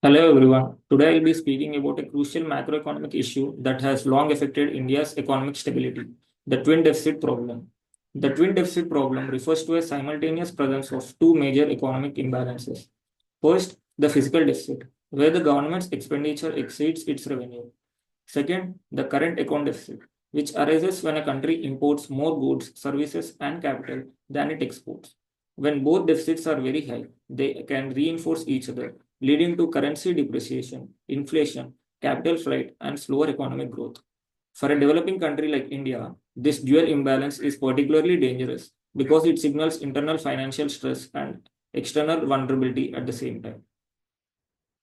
Hello everyone. Today I'll be speaking about a crucial macroeconomic issue that has long affected India's economic stability, the twin deficit problem. The twin deficit problem refers to a simultaneous presence of two major economic imbalances. First, the fiscal deficit, where the government's expenditure exceeds its revenue. Second, the current account deficit, which arises when a country imports more goods, services, and capital than it exports. When both deficits are very high, they can reinforce each other, leading to currency depreciation, inflation, capital flight, and slower economic growth. For a developing country like India, this dual imbalance is particularly dangerous because it signals internal financial stress and external vulnerability at the same time.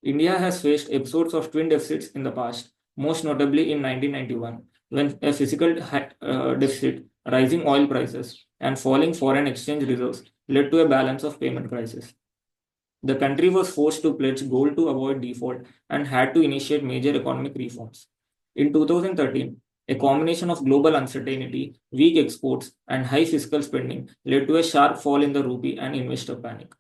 India has faced episodes of twin deficits in the past, most notably in 1991, when a physical deficit, rising oil prices, and falling foreign exchange reserves led to a balance of payment crisis. The country was forced to pledge gold to avoid default and had to initiate major economic reforms. In 2013, a combination of global uncertainty, weak exports, and high fiscal spending led to a sharp fall in the rupee and investor panic.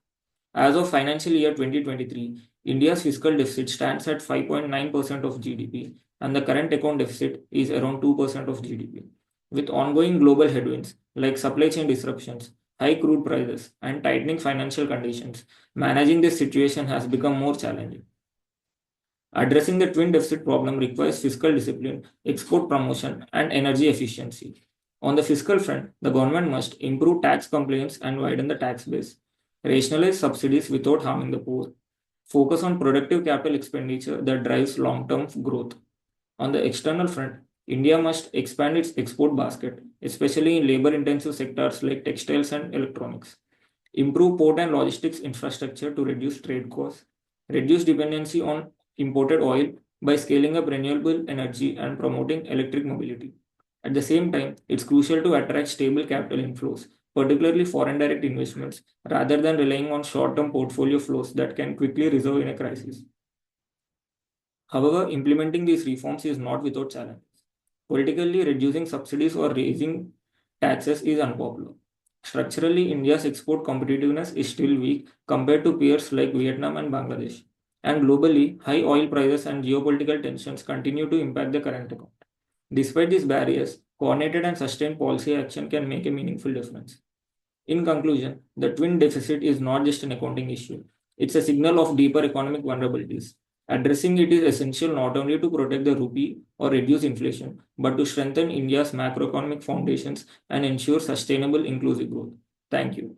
As of financial year 2023, India's fiscal deficit stands at 5.9% of GDP, and the current account deficit is around 2% of GDP. With ongoing global headwinds like supply chain disruptions, high crude prices, and tightening financial conditions, managing this situation has become more challenging. Addressing the twin deficit problem requires fiscal discipline, export promotion, and energy efficiency. On the fiscal front, the government must improve tax compliance and widen the tax base, rationalize subsidies without harming the poor, focus on productive capital expenditure that drives long term growth. On the external front, India must expand its export basket, especially in labor intensive sectors like textiles and electronics, improve port and logistics infrastructure to reduce trade costs, reduce dependency on imported oil by scaling up renewable energy and promoting electric mobility. At the same time, it's crucial to attract stable capital inflows, particularly foreign direct investments, rather than relying on short term portfolio flows that can quickly resolve in a crisis. However, implementing these reforms is not without challenges. Politically, reducing subsidies or raising taxes is unpopular. Structurally, India's export competitiveness is still weak compared to peers like Vietnam and Bangladesh. And globally, high oil prices and geopolitical tensions continue to impact the current account. Despite these barriers, coordinated and sustained policy action can make a meaningful difference. In conclusion, the twin deficit is not just an accounting issue, it's a signal of deeper economic vulnerabilities. Addressing it is essential not only to protect the rupee or reduce inflation, but to strengthen India's macroeconomic foundations and ensure sustainable inclusive growth. Thank you.